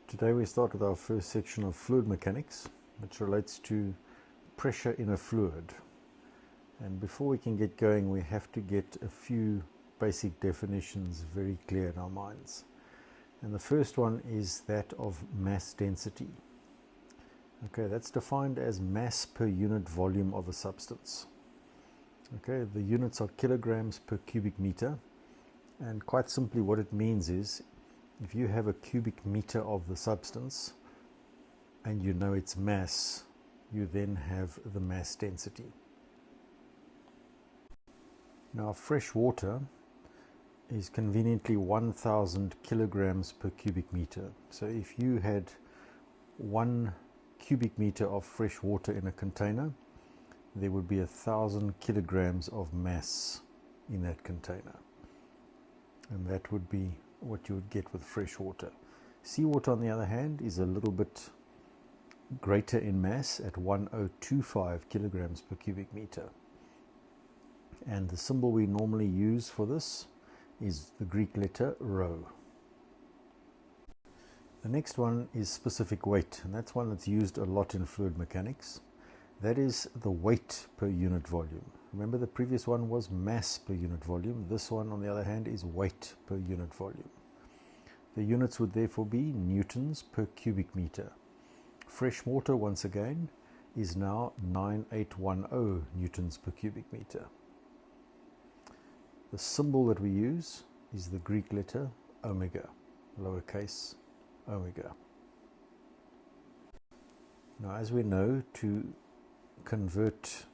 Today we start with our first section of fluid mechanics, which relates to pressure in a fluid. And before we can get going, we have to get a few basic definitions very clear in our minds. And the first one is that of mass density. Okay, that's defined as mass per unit volume of a substance. Okay, the units are kilograms per cubic meter, and quite simply what it means is if you have a cubic meter of the substance and you know its mass, you then have the mass density. Now, fresh water is conveniently 1000 kilograms per cubic meter. So if you had 1 cubic meter of fresh water in a container, there would be 1000 kilograms of mass in that container. And that would be what you would get with fresh water. Seawater, on the other hand, is a little bit greater in mass at 1025 kilograms per cubic meter. And the symbol we normally use for this is the Greek letter rho. The next one is specific weight, and that's one that's used a lot in fluid mechanics. That is the weight per unit volume. Remember, the previous one was mass per unit volume. This one, on the other hand, is weight per unit volume. The units would therefore be newtons per cubic meter. Fresh water, once again, is now 9810 newtons per cubic meter. The symbol that we use is the Greek letter omega, lowercase omega. Now, as we know, to convert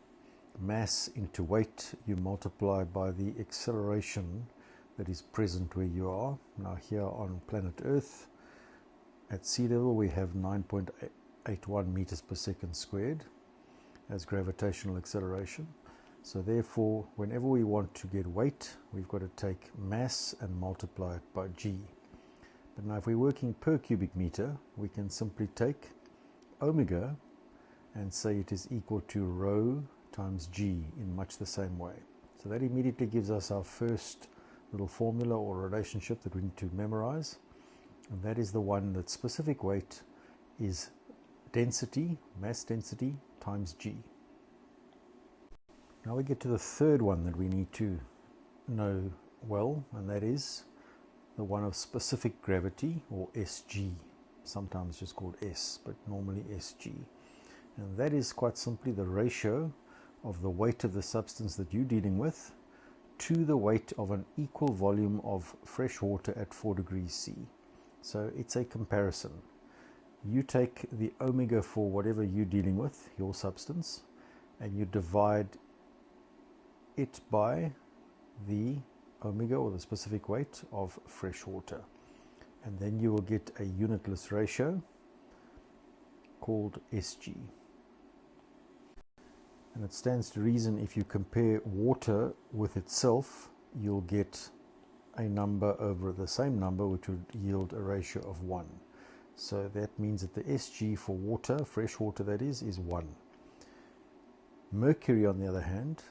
mass into weight, you multiply by the acceleration that is present where you are. Now, here on planet Earth, at sea level, we have 9.81 meters per second squared as gravitational acceleration. So therefore, whenever we want to get weight, we've got to take mass and multiply it by g. But now if we're working per cubic meter, we can simply take omega and say it is equal to rho times g in much the same way. So that immediately gives us our first little formula or relationship that we need to memorize. And that is the one that specific weight is density, mass density, times g. Now we get to the third one that we need to know well, and that is the one of specific gravity, or Sg, sometimes just called S, but normally Sg. And that is quite simply the ratio of the weight of the substance that you're dealing with to the weight of an equal volume of fresh water at 4 degrees C. So it's a comparison. You take the omega for whatever you're dealing with, your substance, and you divide it by the omega, or the specific weight of fresh water, and then you will get a unitless ratio called Sg. And it stands to reason if you compare water with itself, you'll get a number over the same number, which would yield a ratio of 1. So that means that the Sg for water, fresh water that is 1. Mercury, on the other hand,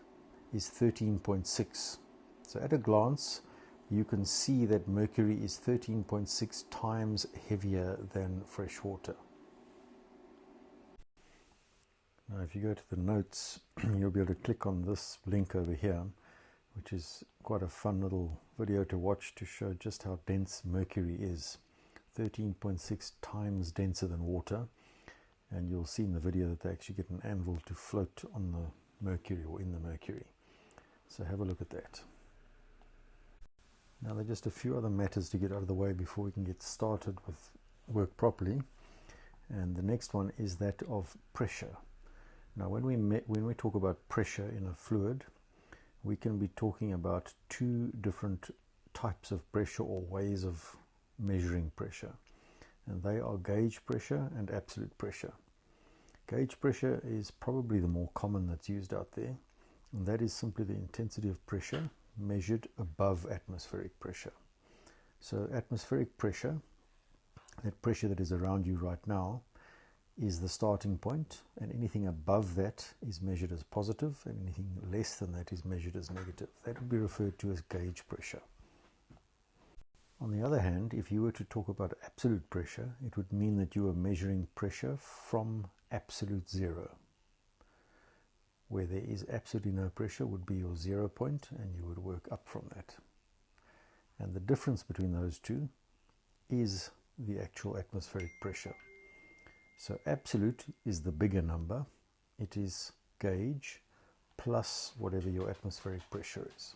is 13.6. So at a glance, you can see that mercury is 13.6 times heavier than fresh water. Now, if you go to the notes, you'll be able to click on this link over here, which is quite a fun little video to watch to show just how dense mercury is. 13.6 times denser than water. And you'll see in the video that they actually get an anvil to float on the mercury, or in the mercury. So have a look at that. Now, there are just a few other matters to get out of the way before we can get started with work properly. And the next one is that of pressure. Now, when we talk about pressure in a fluid, we can be talking about two different types of pressure, or ways of measuring pressure. And they are gauge pressure and absolute pressure. Gauge pressure is probably the more common that's used out there. And that is simply the intensity of pressure measured above atmospheric pressure. So atmospheric pressure, that pressure that is around you right now, is the starting point, and anything above that is measured as positive, and anything less than that is measured as negative. That would be referred to as gauge pressure. On the other hand, if you were to talk about absolute pressure, it would mean that you were measuring pressure from absolute zero. Where there is absolutely no pressure would be your 0 point, and you would work up from that. And the difference between those two is the actual atmospheric pressure. So absolute is the bigger number. It is gauge plus whatever your atmospheric pressure is.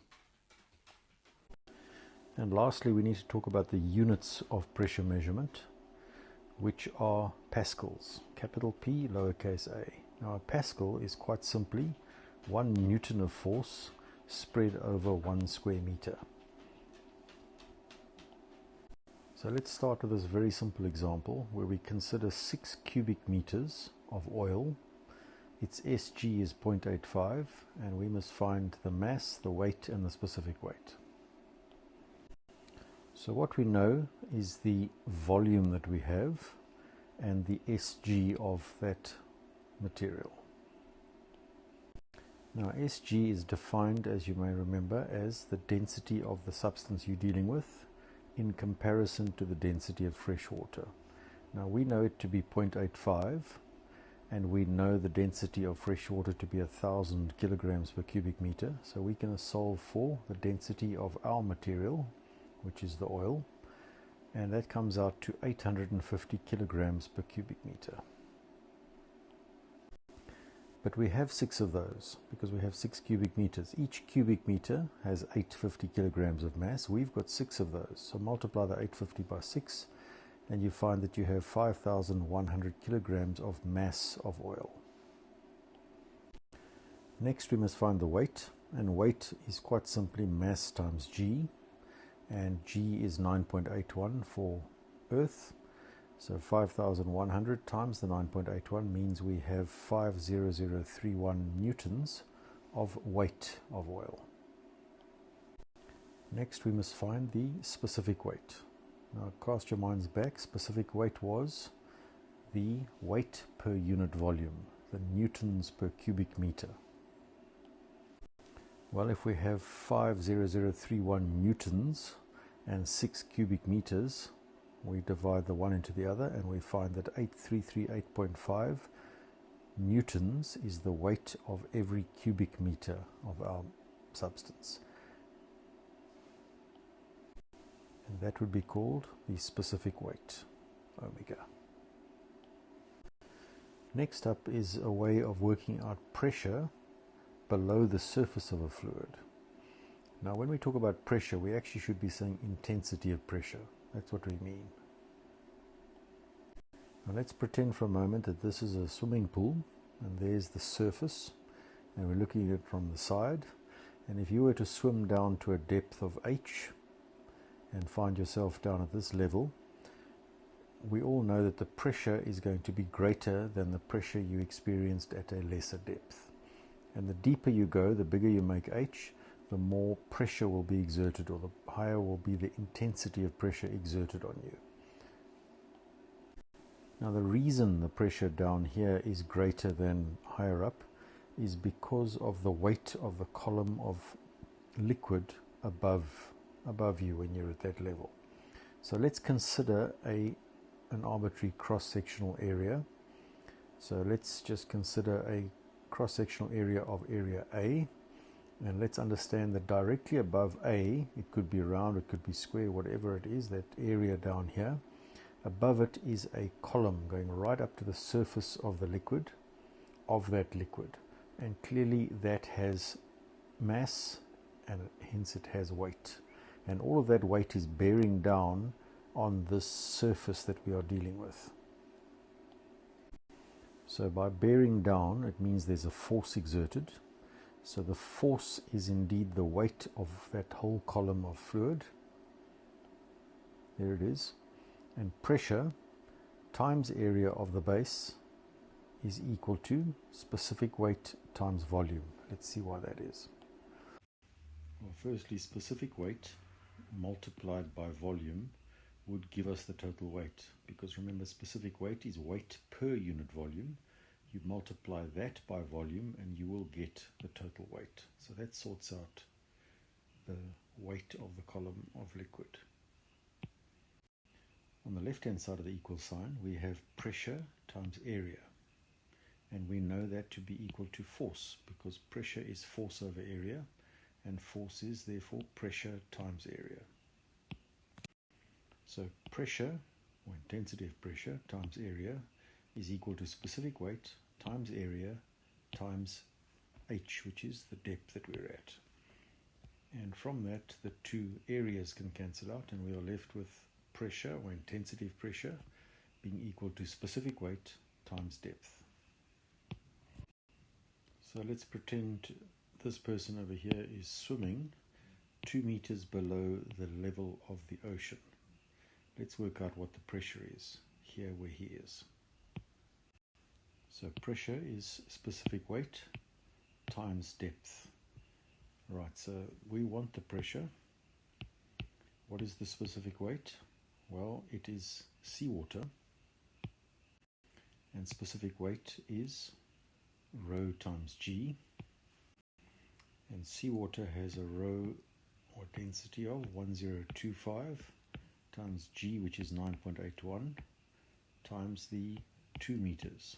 And lastly, we need to talk about the units of pressure measurement, which are pascals, capital P, lowercase a. Now a pascal is quite simply 1 Newton of force spread over 1 square meter. So let's start with this very simple example where we consider 6 cubic meters of oil. Its SG is 0.85, and we must find the mass, the weight, and the specific weight. So what we know is the volume that we have and the SG of that material. Now SG is defined, as you may remember, as the density of the substance you're dealing with in comparison to the density of fresh water. Now we know it to be 0.85, and we know the density of fresh water to be 1,000 kilograms per cubic meter, so we can solve for the density of our material, which is the oil, and that comes out to 850 kilograms per cubic meter. But we have 6 of those because we have 6 cubic meters. Each cubic meter has 850 kilograms of mass. We've got 6 of those, so multiply the 850 by 6 and you find that you have 5,100 kilograms of mass of oil. Next we must find the weight, and weight is quite simply mass times G, and G is 9.81 for Earth, so 5,100 times the 9.81 means we have 50031 newtons of weight of oil. Next we must find the specific weight. Now cast your minds back. Specific weight was the weight per unit volume, the newtons per cubic meter. Well, if we have 50031 newtons and 6 cubic meters, we divide the one into the other and we find that 8338.5 newtons is the weight of every cubic meter of our substance. And that would be called the specific weight, omega. Next up is a way of working out pressure below the surface of a fluid. Now when we talk about pressure, we actually should be saying intensity of pressure. That's what we mean. Now let's pretend for a moment that this is a swimming pool and there's the surface and we're looking at it from the side, and if you were to swim down to a depth of h and find yourself down at this level, we all know that the pressure is going to be greater than the pressure you experienced at a lesser depth. And the deeper you go, the bigger you make h, the more pressure will be exerted, or the higher will be the intensity of pressure exerted on you. Now the reason the pressure down here is greater than higher up is because of the weight of the column of liquid above you when you're at that level. So let's consider an arbitrary cross-sectional area. So let's just consider a cross-sectional area of area A, and let's understand that directly above A, it could be round, it could be square, whatever it is, that area down here, above it is a column going right up to the surface of the liquid, of that liquid, and clearly that has mass and hence it has weight, and all of that weight is bearing down on this surface that we are dealing with. So by bearing down, it means there's a force exerted. So the force is indeed the weight of that whole column of fluid. There it is. And pressure times area of the base is equal to specific weight times volume. Let's see why that is. Well, firstly, specific weight multiplied by volume would give us the total weight, because remember, specific weight is weight per unit volume. You multiply that by volume and you will get the total weight. So that sorts out the weight of the column of liquid. On the left hand side of the equal sign we have pressure times area, and we know that to be equal to force, because pressure is force over area and force is therefore pressure times area. So pressure, or intensity of pressure, times area is equal to specific weight times area times h, which is the depth that we're at. And from that the two areas can cancel out and we are left with pressure, or intensity of pressure, being equal to specific weight times depth. So let's pretend this person over here is swimming 2 meters below the level of the ocean. Let's work out what the pressure is here where he is. So pressure is specific weight times depth. Right, so we want the pressure. What is the specific weight? Well, it is seawater, and specific weight is rho times g, and seawater has a rho, or density, of 1025 times g, which is 9.81, times the 2 meters.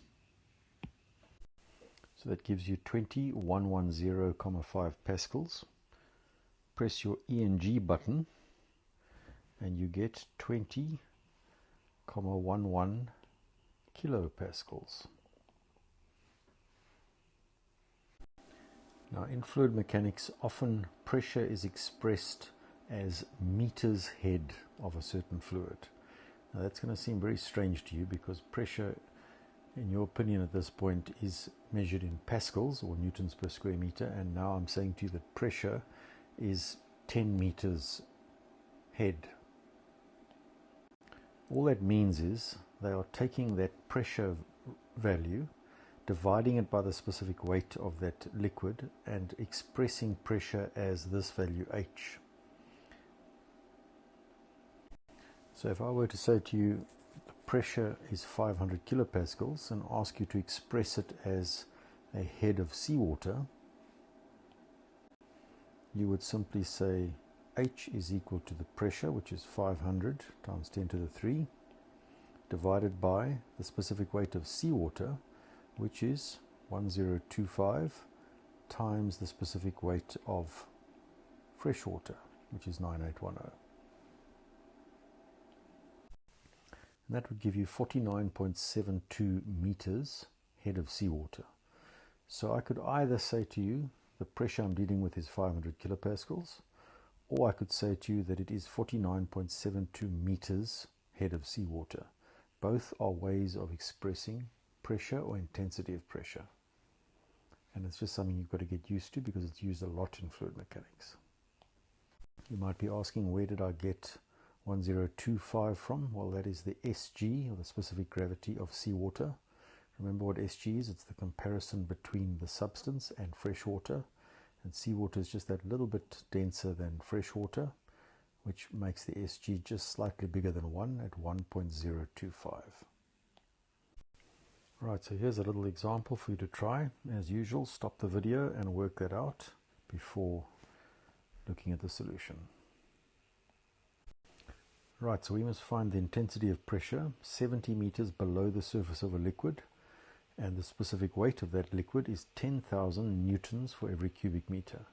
So that gives you 20,110,5 pascals. Press your E and G button and you get 20,11 kilopascals. Now in fluid mechanics, often pressure is expressed as meters head of a certain fluid. Now that's going to seem very strange to you, because pressure, in your opinion at this point, is measured in pascals or newtons per square meter, and now I'm saying to you that pressure is 10 meters head. All that means is they are taking that pressure value, dividing it by the specific weight of that liquid, and expressing pressure as this value h. So if I were to say to you the pressure is 500 kilopascals and ask you to express it as a head of seawater, you would simply say h is equal to the pressure, which is 500 times 10 to the 3, divided by the specific weight of seawater, which is 1025, times the specific weight of freshwater, which is 9810. And that would give you 49.72 meters head of seawater. So I could either say to you the pressure I'm dealing with is 500 kilopascals, or I could say to you that it is 49.72 meters head of seawater. Both are ways of expressing pressure or intensity of pressure. And it's just something you've got to get used to, because it's used a lot in fluid mechanics. You might be asking, where did I get 1025 from? Well, that is the SG, or the specific gravity of seawater. Remember what SG is? It's the comparison between the substance and fresh water, and seawater is just that little bit denser than fresh water, which makes the SG just slightly bigger than 1 at 1.025. Right, so here's a little example for you to try. As usual, stop the video and work that out before looking at the solution. Right, so we must find the intensity of pressure 70 meters below the surface of a liquid, and the specific weight of that liquid is 10,000 newtons for every cubic meter.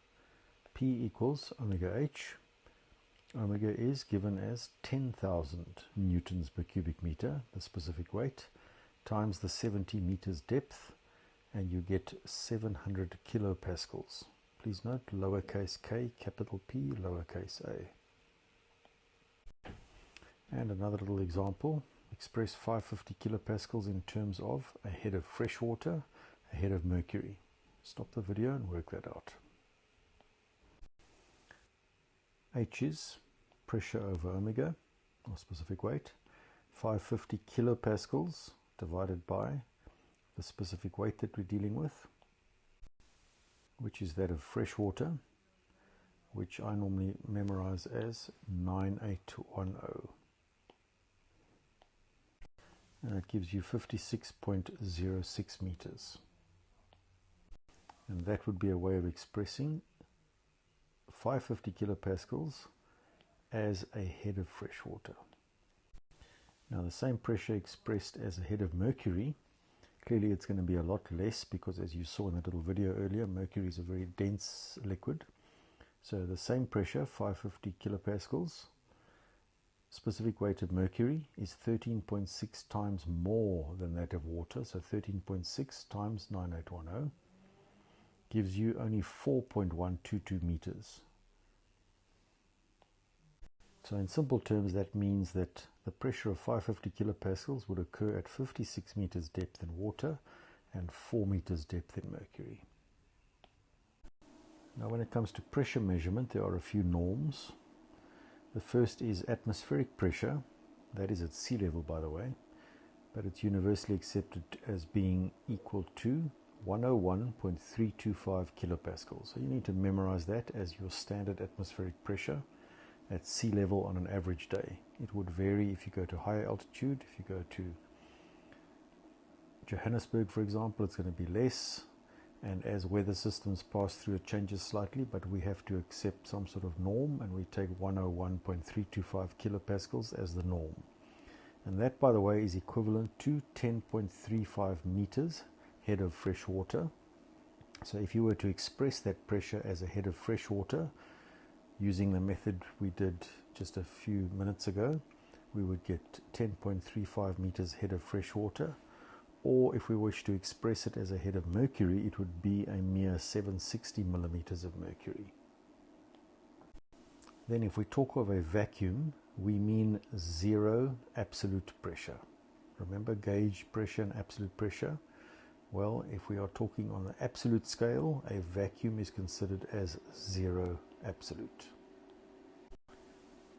P equals omega h. Omega is given as 10,000 newtons per cubic meter, the specific weight, times the 70 meters depth, and you get 700 kilopascals. Please note lowercase k, capital P, lowercase a. And another little example, express 550 kilopascals in terms of a head of fresh water, a head of mercury. Stop the video and work that out. H is pressure over omega, or specific weight, 550 kilopascals divided by the specific weight that we're dealing with, which is that of fresh water, which I normally memorize as 9810. And that gives you 56.06 meters. And that would be a way of expressing 550 kilopascals as a head of fresh water. Now the same pressure expressed as a head of mercury, clearly it's going to be a lot less because, as you saw in that little video earlier, mercury is a very dense liquid. So the same pressure, 550 kilopascals, specific weight of mercury is 13.6 times more than that of water. So 13.6 times 9810 gives you only 4.122 meters. So in simple terms, that means that the pressure of 550 kilopascals would occur at 56 meters depth in water and 4 meters depth in mercury. Now when it comes to pressure measurement, there are a few norms. The first is atmospheric pressure. That is at sea level, by the way, but it's universally accepted as being equal to 101.325 kilopascals. So you need to memorize that as your standard atmospheric pressure at sea level on an average day. It would vary if you go to higher altitude. If you go to Johannesburg, for example, it's going to be less, and as weather systems pass through, it changes slightly, but we have to accept some sort of norm, and we take 101.325 kilopascals as the norm. And that, by the way, is equivalent to 10.35 meters head of fresh water. So if you were to express that pressure as a head of fresh water using the method we did just a few minutes ago, we would get 10.35 meters head of fresh water. Or if we wish to express it as a head of mercury, it would be a mere 760 millimeters of mercury. Then if we talk of a vacuum, we mean zero absolute pressure. Remember gauge pressure and absolute pressure? Well, if we are talking on the absolute scale, a vacuum is considered as zero absolute.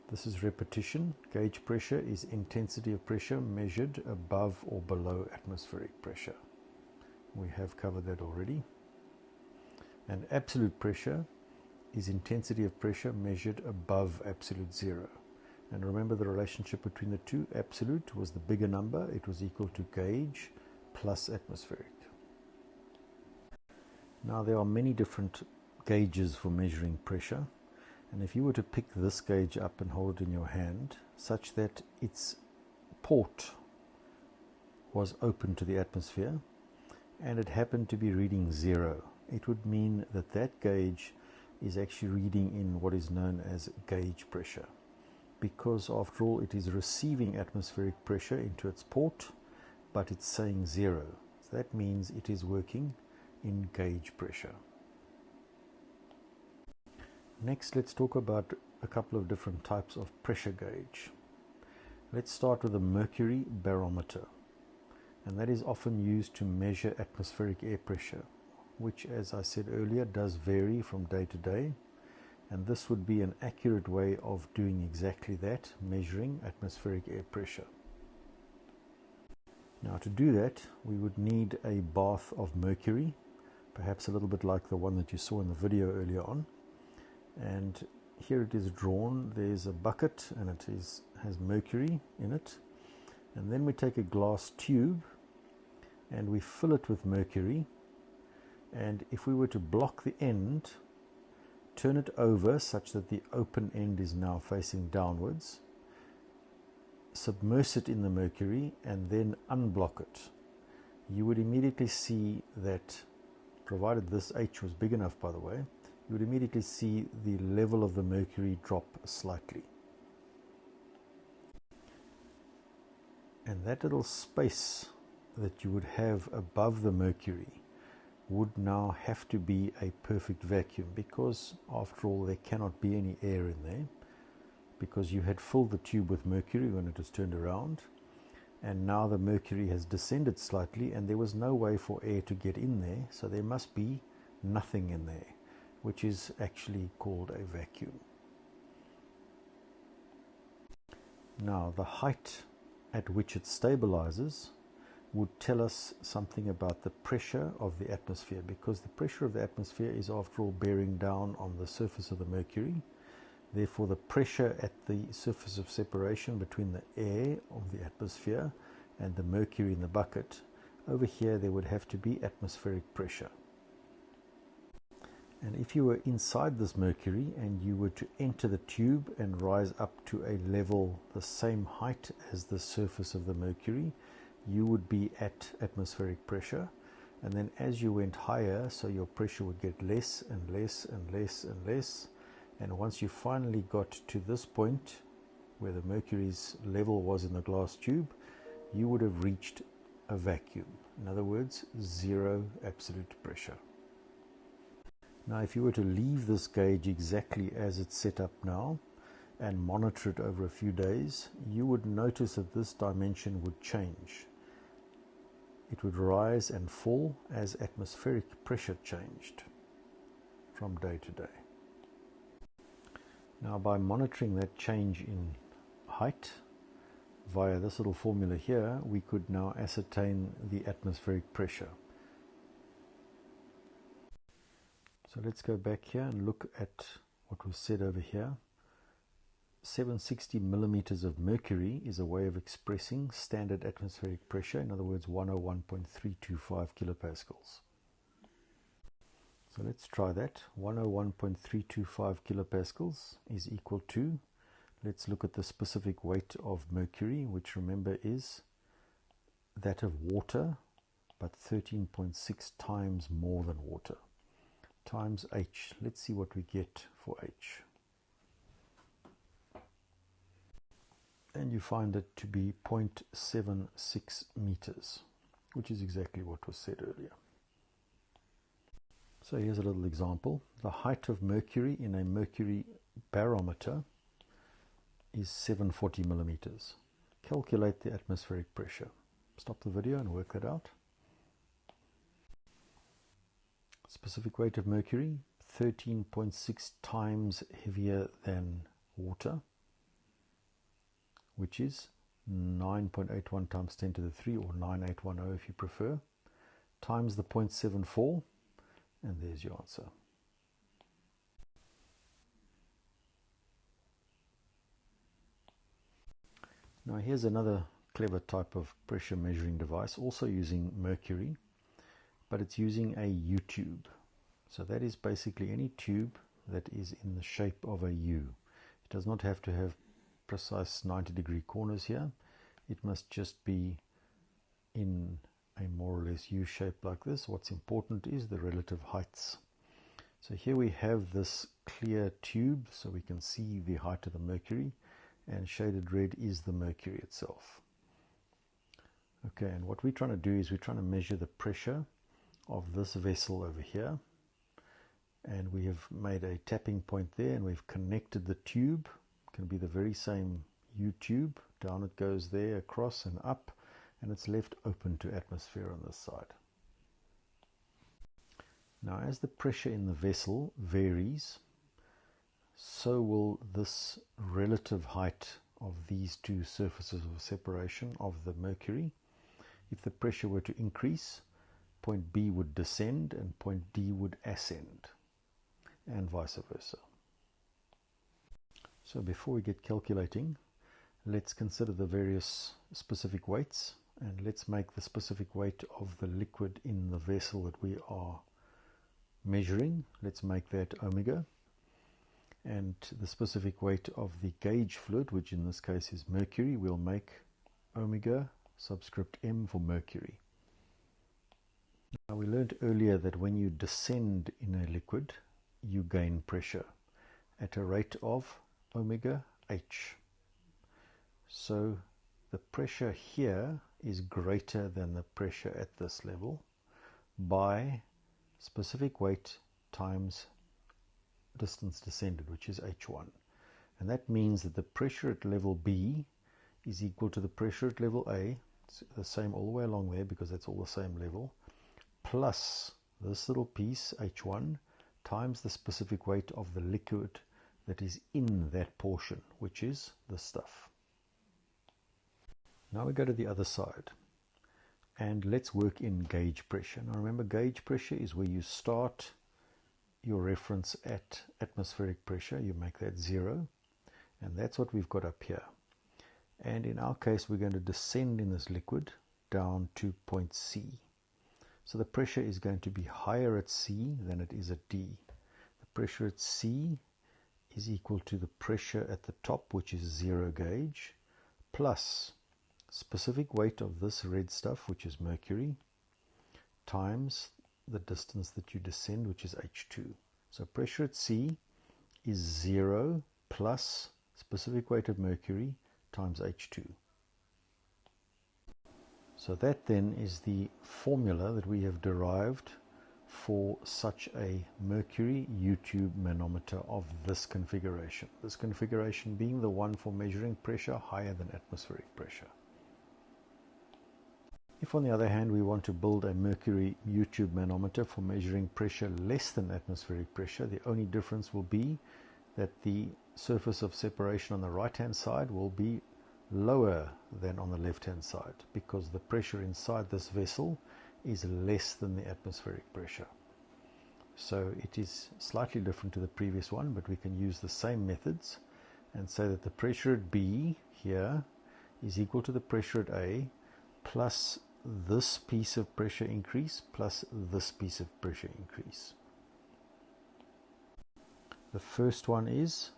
This is repetition. Gauge pressure is intensity of pressure measured above or below atmospheric pressure. We have covered that already. And absolute pressure is intensity of pressure measured above absolute zero. And remember the relationship between the two. Absolute was the bigger number. It was equal to gauge plus atmospheric. Now there are many different gauges for measuring pressure. And if you were to pick this gauge up and hold it in your hand, such that its port was open to the atmosphere, and it happened to be reading zero, it would mean that that gauge is actually reading in what is known as gauge pressure. Because after all, it is receiving atmospheric pressure into its port, but it's saying zero. So that means it is working in gauge pressure. Next, let's talk about a couple of different types of pressure gauge. Let's start with the mercury barometer, and that is often used to measure atmospheric air pressure, which, as I said earlier, does vary from day to day, and this would be an accurate way of doing exactly that, measuring atmospheric air pressure. Now to do that, we would need a bath of mercury, perhaps a little bit like the one that you saw in the video earlier on. And here it is drawn. There's a bucket and it has mercury in it, and then we take a glass tube and we fill it with mercury, and if we were to block the end, turn it over such that the open end is now facing downwards, submerge it in the mercury and then unblock it, you would immediately see that, provided this H was big enough, by the way, you would immediately see the level of the mercury drop slightly. And that little space that you would have above the mercury would now have to be a perfect vacuum, because after all there cannot be any air in there, because you had filled the tube with mercury when it was turned around, and now the mercury has descended slightly and there was no way for air to get in there, so there must be nothing in there, which is actually called a vacuum. Now the height at which it stabilizes would tell us something about the pressure of the atmosphere, because the pressure of the atmosphere is after all bearing down on the surface of the mercury. Therefore the pressure at the surface of separation between the air of the atmosphere and the mercury in the bucket, over here there would have to be atmospheric pressure. And if you were inside this mercury and you were to enter the tube and rise up to a level the same height as the surface of the mercury, you would be at atmospheric pressure. And then as you went higher, so your pressure would get less and less and less and less. And once you finally got to this point where the mercury's level was in the glass tube, you would have reached a vacuum. In other words, zero absolute pressure. Now, if you were to leave this gauge exactly as it's set up now and monitor it over a few days, you would notice that this dimension would change. It would rise and fall as atmospheric pressure changed from day to day. Now, by monitoring that change in height via this little formula here, we could now ascertain the atmospheric pressure. So let's go back here and look at what was said over here. 760 millimeters of mercury is a way of expressing standard atmospheric pressure, in other words 101.325 kilopascals. So let's try that. 101.325 kilopascals is equal to, let's look at the specific weight of mercury, which remember is that of water, but 13.6 times more than water, times H. Let's see what we get for H. And you find it to be 0.76 meters, which is exactly what was said earlier. So here's a little example. The height of mercury in a mercury barometer is 740 millimeters. Calculate the atmospheric pressure. Stop the video and work that out. Specific weight of mercury, 13.6 times heavier than water, which is 9.81 times 10 to the 3, or 9810 if you prefer, times the 0.74, and there's your answer. Now here's another clever type of pressure measuring device, also using mercury, but it's using a U-tube. So that is basically any tube that is in the shape of a U. It does not have to have precise 90-degree corners here. It must just be in a more or less U shape like this. What's important is the relative heights. So here we have this clear tube, so we can see the height of the mercury, and shaded red is the mercury itself. Okay, and what we're trying to do is we're trying to measure the pressure of this vessel over here, and we have made a tapping point there, and we've connected the tube. It can be the very same U tube. Down it goes there, across and up, and it's left open to atmosphere on this side. Now as the pressure in the vessel varies, so will this relative height of these two surfaces of separation of the mercury. If the pressure were to increase, point B would descend and point D would ascend, and vice versa. So before we get calculating, let's consider the various specific weights, and let's make the specific weight of the liquid in the vessel that we are measuring. Let's make that omega, and the specific weight of the gauge fluid, which in this case is mercury, we'll make omega subscript m for mercury. Now we learned earlier that when you descend in a liquid, you gain pressure at a rate of omega h. So the pressure here is greater than the pressure at this level by specific weight times distance descended, which is h1. And that means that the pressure at level B is equal to the pressure at level A. It's the same all the way along there because that's all the same level, plus this little piece h1 times the specific weight of the liquid that is in that portion, which is the stuff. Now we go to the other side, and let's work in gauge pressure. Now remember, gauge pressure is where you start your reference at atmospheric pressure. You make that 0, and that's what we've got up here. And in our case, we're going to descend in this liquid down to point C. So the pressure is going to be higher at C than it is at D. pressure at C is equal to the pressure at the top, which is 0 gauge, plus specific weight of this red stuff, which is mercury, times the distance that you descend, which is h2. So pressure at C is 0 plus specific weight of mercury times h2. So that then is the formula that we have derived for such a mercury U-tube manometer of this configuration. This configuration being the one for measuring pressure higher than atmospheric pressure. If on the other hand we want to build a mercury U-tube manometer for measuring pressure less than atmospheric pressure, the only difference will be that the surface of separation on the right hand side will be lower than on the left hand side, because the pressure inside this vessel is less than the atmospheric pressure. So it is slightly different to the previous one, but we can use the same methods and say that the pressure at B here is equal to the pressure at A plus this piece of pressure increase plus this piece of pressure increase. The first one is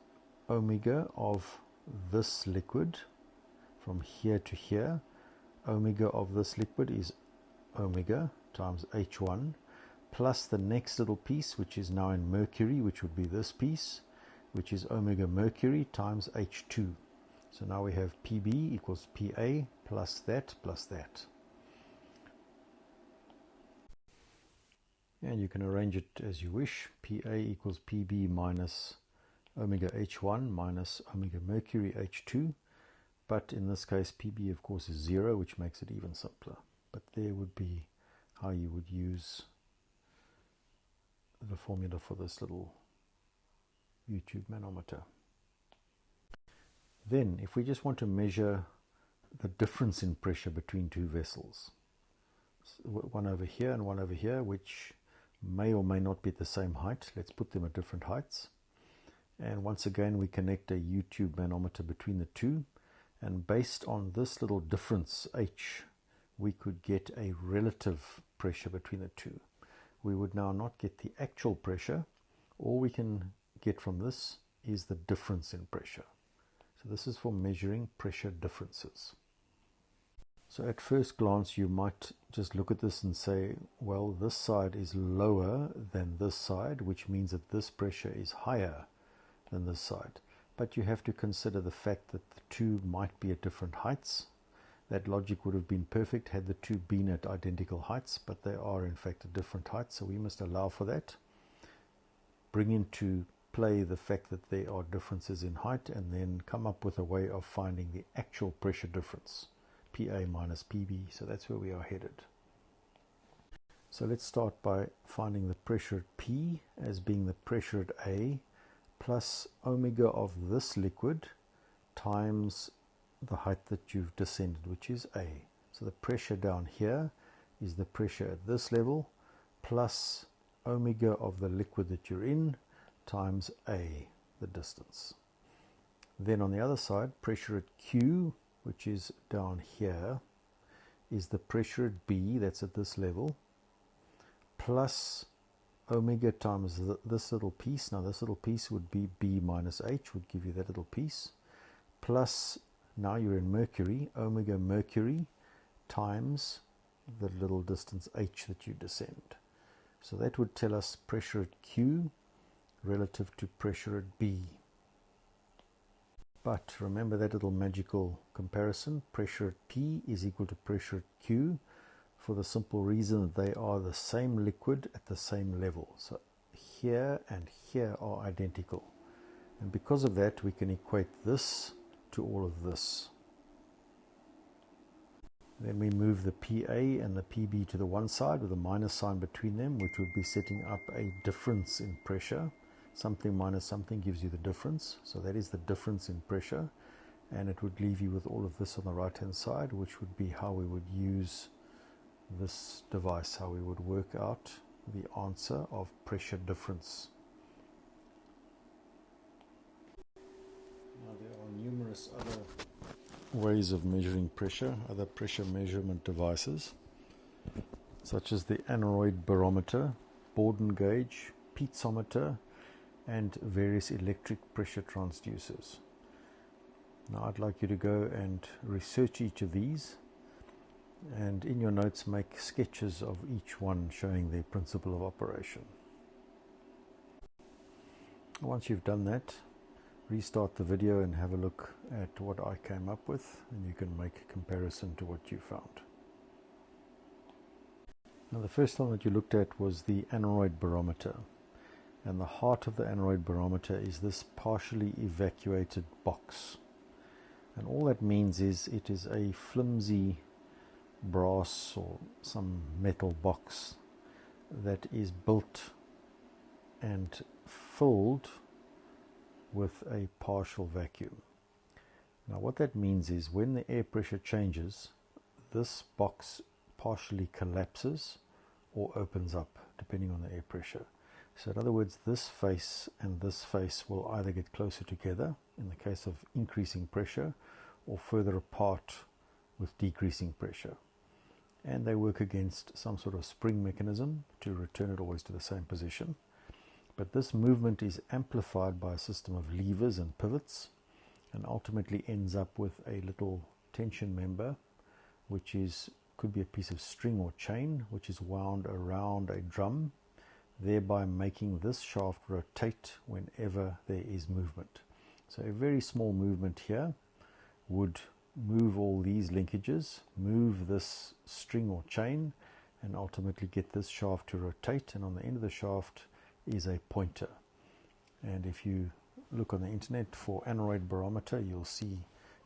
omega of this liquid from here to here. Omega of this liquid is omega times H1 plus the next little piece, which is now in mercury, which would be this piece, which is omega mercury times H2. So now we have PB equals PA plus that plus that. And you can arrange it as you wish. PA equals PB minus omega H1 minus omega mercury H2. But in this case, PB of course is 0, which makes it even simpler. But there would be how you would use the formula for this little U-tube manometer. Then, if we just want to measure the difference in pressure between two vessels, one over here and one over here, which may or may not be at the same height, let's put them at different heights. And once again, we connect a U-tube manometer between the two. And based on this little difference, H, we could get a relative pressure between the two. We would now not get the actual pressure. All we can get from this is the difference in pressure. So this is for measuring pressure differences. So at first glance, you might just look at this and say, well, this side is lower than this side, which means that this pressure is higher than this side. But you have to consider the fact that the two might be at different heights. That logic would have been perfect had the two been at identical heights, but they are in fact at different heights, so we must allow for that. Bring into play the fact that there are differences in height, and then come up with a way of finding the actual pressure difference, PA minus PB. So that's where we are headed. So let's start by finding the pressure at P as being the pressure at A plus omega of this liquid times the height that you've descended, which is A. So the pressure down here is the pressure at this level plus omega of the liquid that you're in times A, the distance. Then on the other side, pressure at Q, which is down here, is the pressure at B, that's at this level, plus omega times this little piece. Now this little piece would be B minus H, would give you that little piece, plus, now you're in mercury, omega mercury times the little distance H that you descend. So that would tell us pressure at Q relative to pressure at B. But remember that little magical comparison, pressure at P is equal to pressure at Q, for the simple reason that they are the same liquid at the same level. So here and here are identical. And because of that, we can equate this to all of this. Then we move the PA and the PB to the one side with a minus sign between them, which would be setting up a difference in pressure. Something minus something gives you the difference. So that is the difference in pressure. And it would leave you with all of this on the right hand side, which would be how we would use this device, how we would work out the answer of pressure difference. Now there are numerous other ways of measuring pressure, other pressure measurement devices, such as the aneroid barometer, Borden gauge, piezometer, and various electric pressure transducers. Now I'd like you to go and research each of these, and in your notes make sketches of each one showing their principle of operation. Once you've done that, restart the video and have a look at what I came up with, and you can make a comparison to what you found. Now the first one that you looked at was the aneroid barometer, and the heart of the aneroid barometer is this partially evacuated box, and all that means is it is a flimsy brass or some metal box that is built and filled with a partial vacuum. Now what that means is when the air pressure changes, this box partially collapses or opens up depending on the air pressure. So in other words, this face and this face will either get closer together in the case of increasing pressure, or further apart with decreasing pressure. And they work against some sort of spring mechanism to return it always to the same position. But this movement is amplified by a system of levers and pivots, and ultimately ends up with a little tension member, which could be a piece of string or chain, which is wound around a drum, thereby making this shaft rotate whenever there is movement. So a very small movement here would move all these linkages, move this string or chain, and ultimately get this shaft to rotate, and on the end of the shaft is a pointer. And if you look on the internet for aneroid barometer, you'll see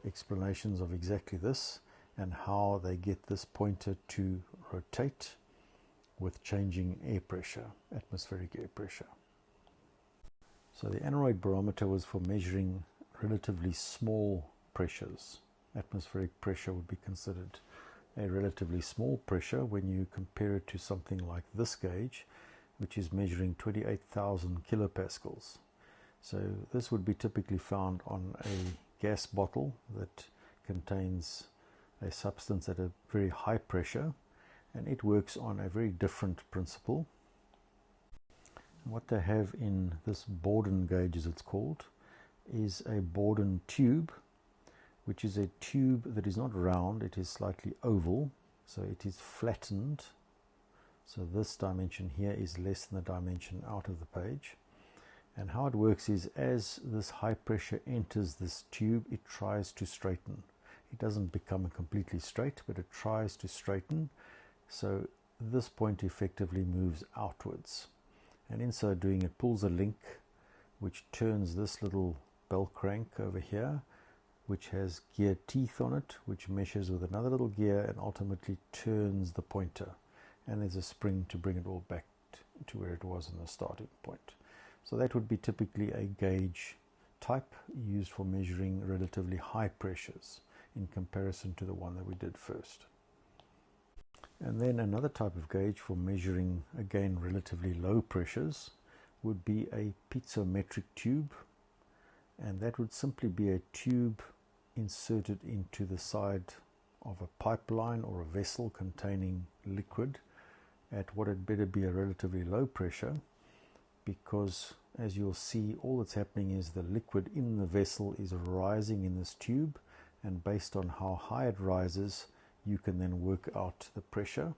explanations of exactly this and how they get this pointer to rotate with changing air pressure, atmospheric air pressure. So the aneroid barometer was for measuring relatively small pressures. Atmospheric pressure would be considered a relatively small pressure when you compare it to something like this gauge, which is measuring 28,000 kilopascals. So this would be typically found on a gas bottle that contains a substance at a very high pressure, and it works on a very different principle. What they have in this Borden gauge, as it's called, is a Borden tube, which is a tube that is not round, it is slightly oval, so it is flattened. So this dimension here is less than the dimension out of the page. And how it works is, as this high pressure enters this tube, it tries to straighten. It doesn't become completely straight, but it tries to straighten. So this point effectively moves outwards. And in so doing, it pulls a link which turns this little bell crank over here, which has gear teeth on it, which meshes with another little gear and ultimately turns the pointer. And there's a spring to bring it all back to where it was in the starting point. So that would be typically a gauge type used for measuring relatively high pressures in comparison to the one that we did first. And then another type of gauge for measuring, again, relatively low pressures would be a piezometric tube, and that would simply be a tube inserted into the side of a pipeline or a vessel containing liquid at what had better be a relatively low pressure, because as you'll see, all that's happening is the liquid in the vessel is rising in this tube, and based on how high it rises, you can then work out the pressure.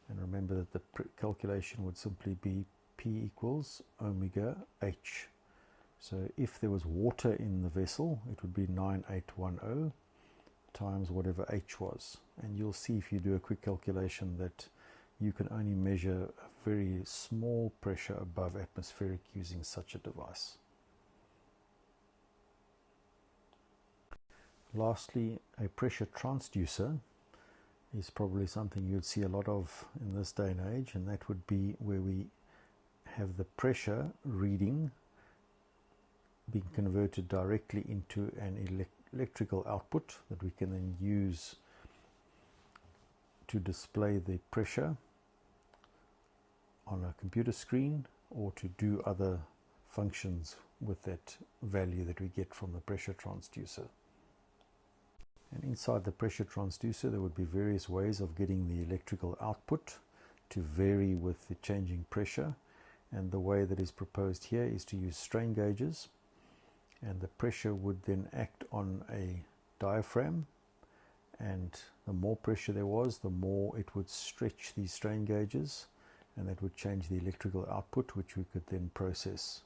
And remember that the calculation would simply be P equals omega H. So if there was water in the vessel, it would be 9810 times whatever H was. And you'll see if you do a quick calculation that you can only measure a very small pressure above atmospheric using such a device. Lastly, a pressure transducer is probably something you'd see a lot of in this day and age, and that would be where we have the pressure reading being converted directly into an electrical output that we can then use to display the pressure on a computer screen, or to do other functions with that value that we get from the pressure transducer. And inside the pressure transducer there would be various ways of getting the electrical output to vary with the changing pressure, and the way that is proposed here is to use strain gauges, and the pressure would then act on a diaphragm, and the more pressure there was, the more it would stretch these strain gauges, and that would change the electrical output, which we could then process,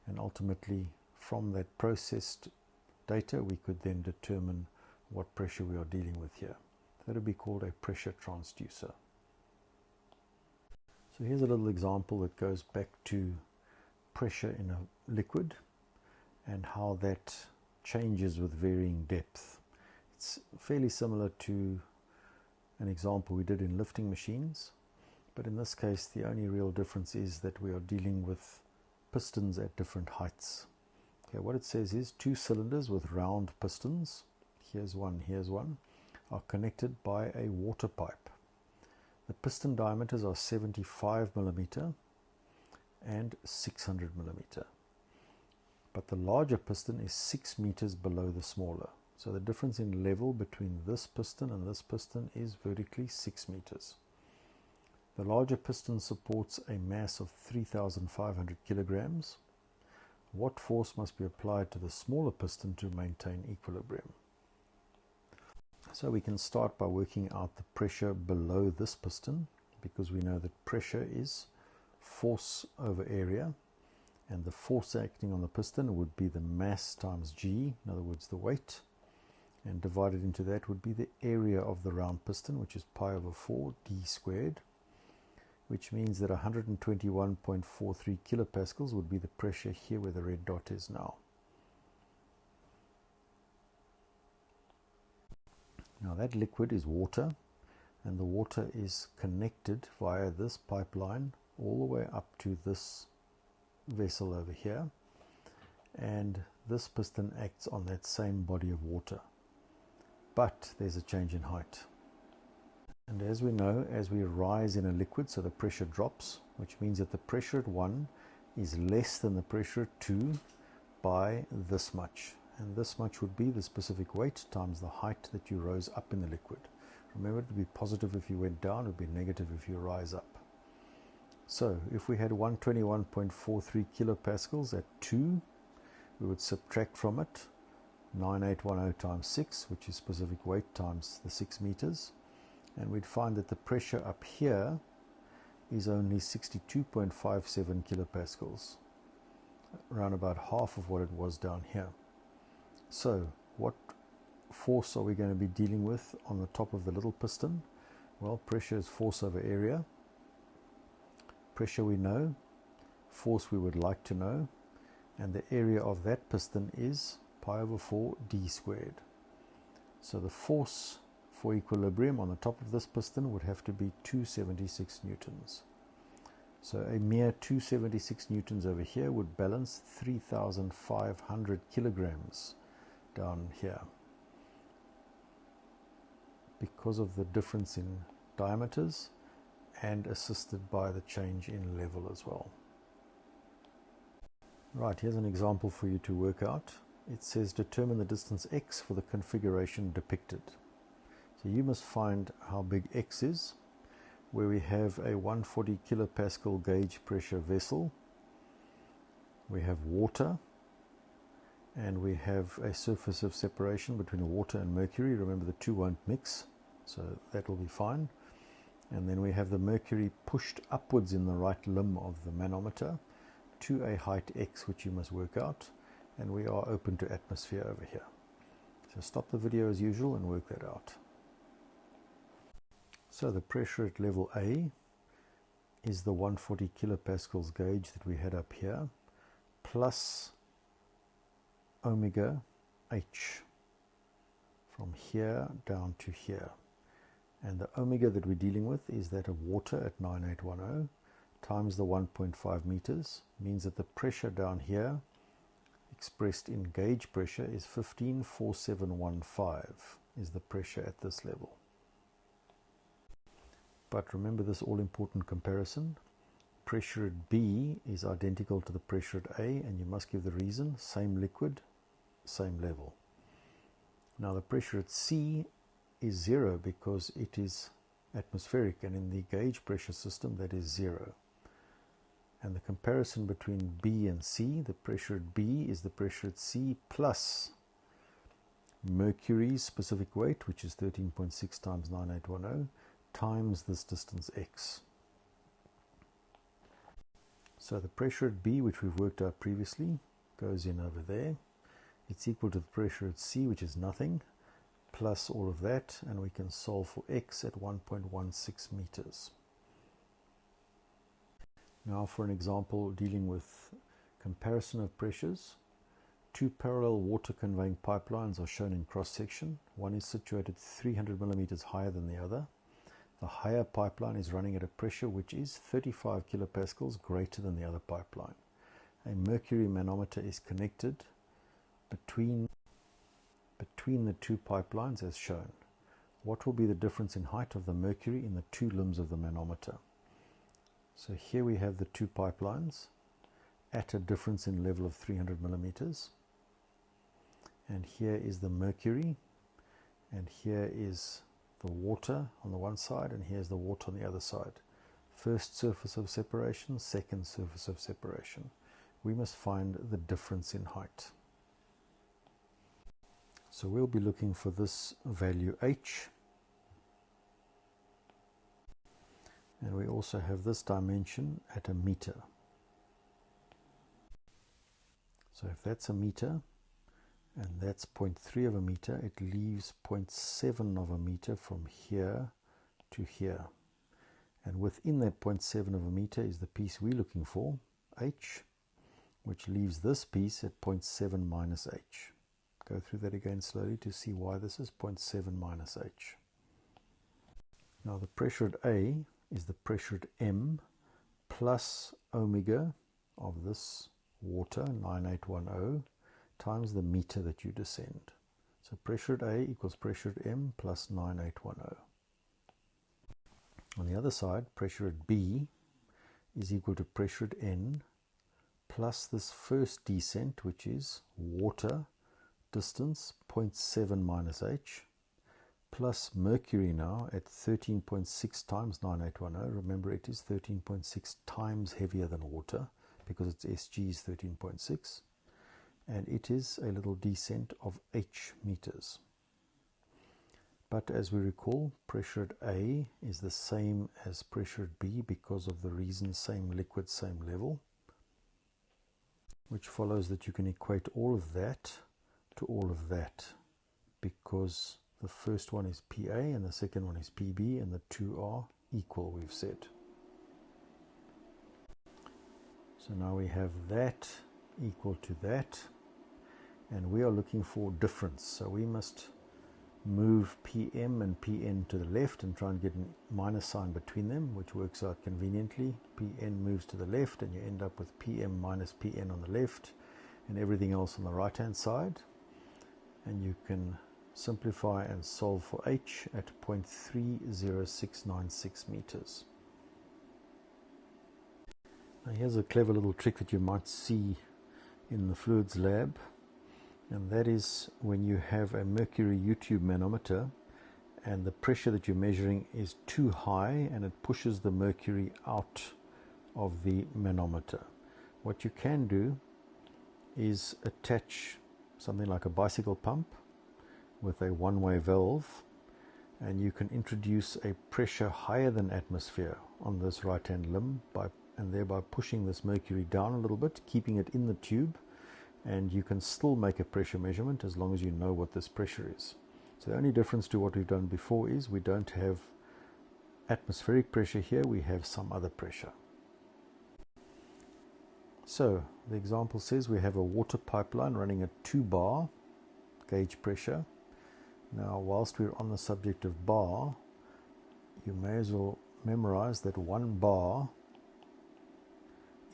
and ultimately from that processed data we could then determine what pressure we are dealing with here. That would be called a pressure transducer. So here's a little example that goes back to pressure in a liquid and how that changes with varying depth. It's fairly similar to an example we did in lifting machines, but in this case the only real difference is that we are dealing with pistons at different heights. Okay, what it says is 2 cylinders with round pistons, here's one, are connected by a water pipe. The piston diameters are 75 millimeter and 600 millimeter, but the larger piston is 6 meters below the smaller. So the difference in level between this piston and this piston is vertically 6 meters. The larger piston supports a mass of 3,500 kilograms. What force must be applied to the smaller piston to maintain equilibrium? So we can start by working out the pressure below this piston, because we know that pressure is force over area, and the force acting on the piston would be the mass times g, in other words the weight, and divided into that would be the area of the round piston, which is pi over 4 d squared, which means that 121.43 kilopascals would be the pressure here where the red dot is now. Now that liquid is water, and the water is connected via this pipeline all the way up to this vessel over here, and this piston acts on that same body of water, but there's a change in height. And as we know, as we rise in a liquid, so the pressure drops, which means that the pressure at 1 is less than the pressure at 2 by this much, and this much would be the specific weight times the height that you rose up in the liquid. Remember, it would be positive if you went down, it would be negative if you rise up. So if we had 121.43 kilopascals at 2, we would subtract from it 9810 times 6, which is specific weight times the 6 meters, and we'd find that the pressure up here is only 62.57 kilopascals, around about half of what it was down here. So what force are we going to be dealing with on the top of the little piston? Well, pressure is force over area. Pressure we know, force we would like to know, and the area of that piston is pi over 4 d squared. So the force for equilibrium on the top of this piston would have to be 276 newtons. So a mere 276 newtons over here would balance 3,500 kilograms down here, because of the difference in diameters and assisted by the change in level as well. Right, here's an example for you to work out. It says determine the distance x for the configuration depicted. So you must find how big x is, where we have a 140 kilopascal gauge pressure vessel, we have water, and we have a surface of separation between water and mercury. Remember, the two won't mix, so that will be fine. And then we have the mercury pushed upwards in the right limb of the manometer to a height x, which you must work out, and we are open to atmosphere over here. So stop the video as usual and work that out. So the pressure at level A is the 140 kilopascals gauge that we had up here, plus omega h from here down to here. And the omega that we're dealing with is that of water at 9810 times the 1.5 meters, means that the pressure down here expressed in gauge pressure is 154715 is the pressure at this level. But remember this all-important comparison. Pressure at B is identical to the pressure at A, and you must give the reason. Same liquid, same level. Now the pressure at C is 0 because it is atmospheric, and in the gauge pressure system that is 0. And the comparison between B and C, the pressure at B is the pressure at C plus Mercury's specific weight, which is 13.6 times 9810, times this distance x. So the pressure at B, which we've worked out previously, goes in over there. It's equal to the pressure at C, which is nothing, plus all of that, and we can solve for x at 1.16 meters. Now for an example dealing with comparison of pressures, two parallel water conveying pipelines are shown in cross section. One is situated 300 millimeters higher than the other. The higher pipeline is running at a pressure which is 35 kilopascals greater than the other pipeline. A mercury manometer is connected between the two pipelines as shown. What will be the difference in height of the mercury in the two limbs of the manometer? So here we have the two pipelines at a difference in level of 300 millimeters. And here is the mercury, and here is the water on the one side, and here's the water on the other side. First surface of separation, second surface of separation. We must find the difference in height. So we'll be looking for this value h. And we also have this dimension at a meter. So if that's a meter, and that's 0.3 of a meter, it leaves 0.7 of a meter from here to here. And within that 0.7 of a meter is the piece we're looking for, h, which leaves this piece at 0.7 minus h. Go through that again slowly to see why this is 0.7 minus h. Now the pressure at A is the pressure at M plus omega of this water, 9810, times the meter that you descend. So pressure at A equals pressure at M plus 9810. On the other side, pressure at B is equal to pressure at N plus this first descent, which is water distance 0.7 minus h, plus mercury now at 13.6 times 9810. Remember, it is 13.6 times heavier than water because its Sg is 13.6, and it is a little descent of h meters. But as we recall, pressure at A is the same as pressure at B because of the reason same liquid, same level, which follows that you can equate all of that to all of that, because the first one is PA and the second one is PB, and the two are equal, we've said. So now we have that equal to that, and we are looking for difference. So we must move PM and PN to the left and try and get a minus sign between them, which works out conveniently. PN moves to the left and you end up with PM minus PN on the left and everything else on the right hand side. And you can simplify and solve for h at 0.30696 meters. Now here's a clever little trick that you might see in the fluids lab, and that is when you have a mercury U-tube manometer and the pressure that you're measuring is too high and it pushes the mercury out of the manometer. What you can do is attach something like a bicycle pump with a one-way valve, and you can introduce a pressure higher than atmosphere on this right hand limb and thereby pushing this mercury down a little bit, keeping it in the tube, and you can still make a pressure measurement as long as you know what this pressure is. So the only difference to what we've done before is we don't have atmospheric pressure here, we have some other pressure. So the example says we have a water pipeline running at 2 bar gauge pressure. Now whilst we're on the subject of bar, you may as well memorize that 1 bar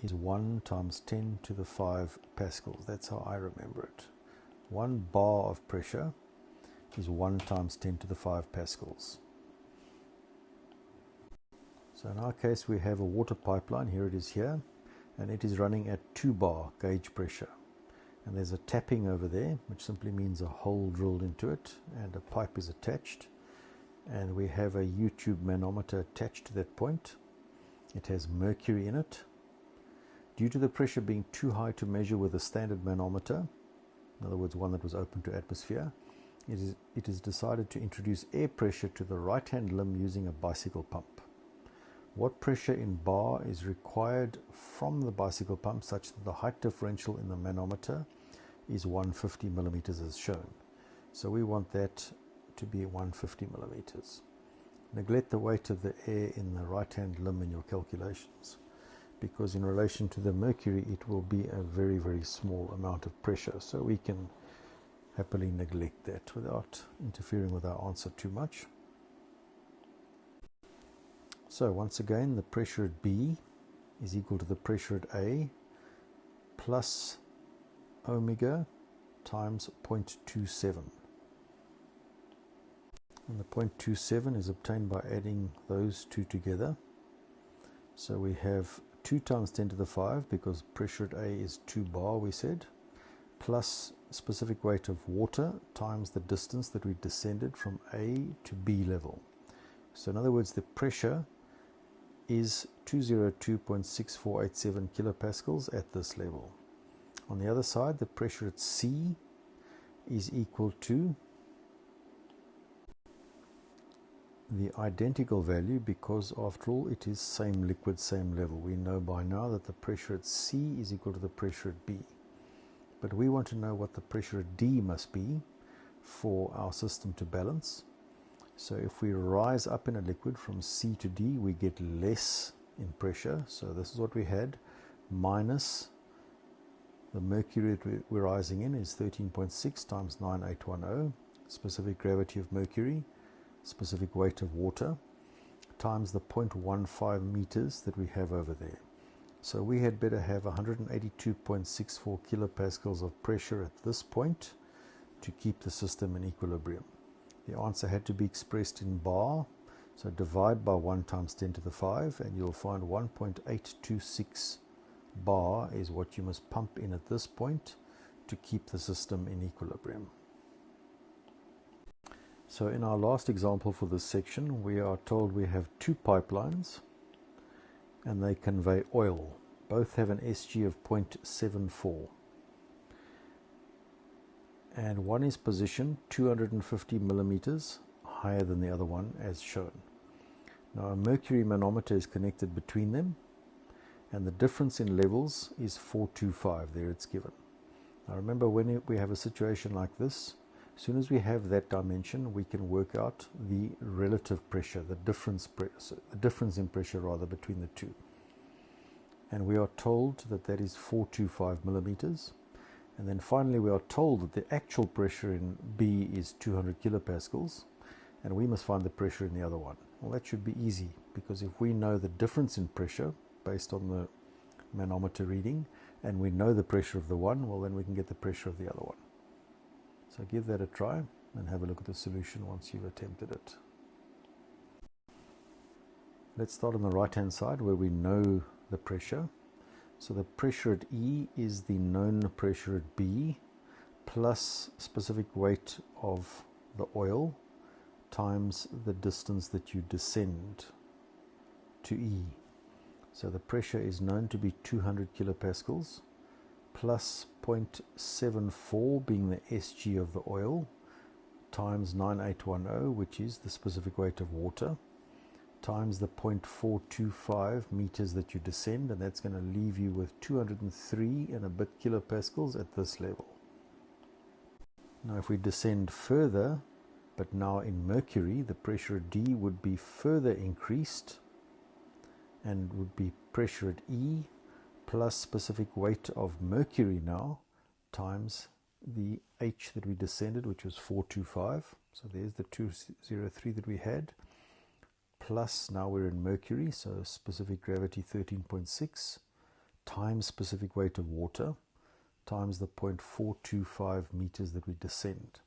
is 1 times 10 to the 5 pascals. That's how I remember it. 1 bar of pressure is 1 times 10 to the 5 pascals. So in our case we have a water pipeline, here it is here, and it is running at 2 bar gauge pressure. And there's a tapping over there, which simply means a hole drilled into it, and a pipe is attached. And we have a U-tube manometer attached to that point. It has mercury in it. Due to the pressure being too high to measure with a standard manometer, in other words one that was open to atmosphere, it is decided to introduce air pressure to the right-hand limb using a bicycle pump. What pressure in bar is required from the bicycle pump such that the height differential in the manometer is 150 millimeters as shown? So we want that to be 150 millimeters. Neglect the weight of the air in the right-hand limb in your calculations, because in relation to the mercury it will be a very, very small amount of pressure. So we can happily neglect that without interfering with our answer too much. So once again, the pressure at B is equal to the pressure at A plus omega times 0.27. And the 0.27 is obtained by adding those two together. So we have 2 times 10 to the 5, because pressure at A is 2 bar, we said, plus specific weight of water times the distance that we descended from A to B level. So in other words, the pressure is 202.6487 kilopascals at this level. On the other side, the pressure at C is equal to the identical value, because after all it is same liquid, same level. We know by now that the pressure at C is equal to the pressure at B. But we want to know what the pressure at D must be for our system to balance. So if we rise up in a liquid from C to D, we get less in pressure. So this is what we had, minus the mercury that we're rising in is 13.6 times 9810, specific gravity of mercury, specific weight of water, times the 0.15 meters that we have over there. So we had better have 182.64 kilopascals of pressure at this point to keep the system in equilibrium. The answer had to be expressed in bar, so divide by 1 times 10 to the 5 and you'll find 1.826 bar is what you must pump in at this point to keep the system in equilibrium. So in our last example for this section, we are told we have 2 pipelines and they convey oil. Both have an SG of 0.74. And one is positioned 250 millimeters higher than the other one as shown. Now a mercury manometer is connected between them and the difference in levels is 425, there it's given. Now remember, when we have a situation like this, as soon as we have that dimension, we can work out the relative pressure, the difference in pressure rather between the two. And we are told that that is 425 millimeters. And then finally we are told that the actual pressure in B is 200 kilopascals, and we must find the pressure in the other one. Well, that should be easy, because if we know the difference in pressure based on the manometer reading, and we know the pressure of the one, well then we can get the pressure of the other one. So give that a try and have a look at the solution once you've attempted it. Let's start on the right hand side where we know the pressure. So the pressure at E is the known pressure at B plus specific weight of the oil times the distance that you descend to E. So the pressure is known to be 200 kilopascals plus 0.74 being the SG of the oil times 9810, which is the specific weight of water, times the 0.425 meters that you descend, and that's going to leave you with 203 and a bit kilopascals at this level. Now if we descend further, but now in mercury, the pressure at D would be further increased and would be pressure at E plus specific weight of mercury now times the H that we descended, which was 425. So there's the 203 that we had, plus now we're in mercury, so specific gravity 13.6 times specific weight of water times the 0.425 meters that we descend.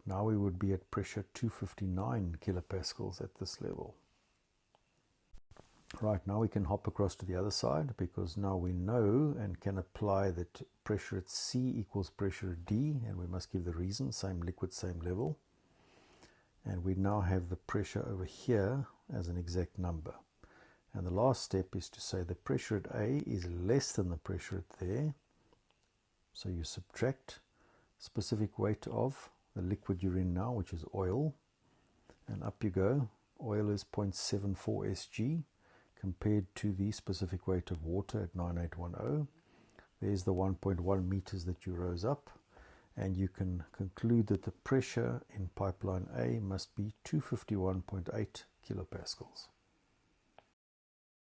Now we would be at pressure 259 kilopascals at this level. Right, now we can hop across to the other side, because now we know and can apply that pressure at C equals pressure at D, and we must give the reason, same liquid, same level. And we now have the pressure over here as an exact number. And the last step is to say the pressure at A is less than the pressure at there. So you subtract specific weight of the liquid you're in now, which is oil, and up you go. Oil is 0.74 Sg compared to the specific weight of water at 9810. There's the 1.1 meters that you rose up, and you can conclude that the pressure in pipeline A must be 251.8 kilopascals.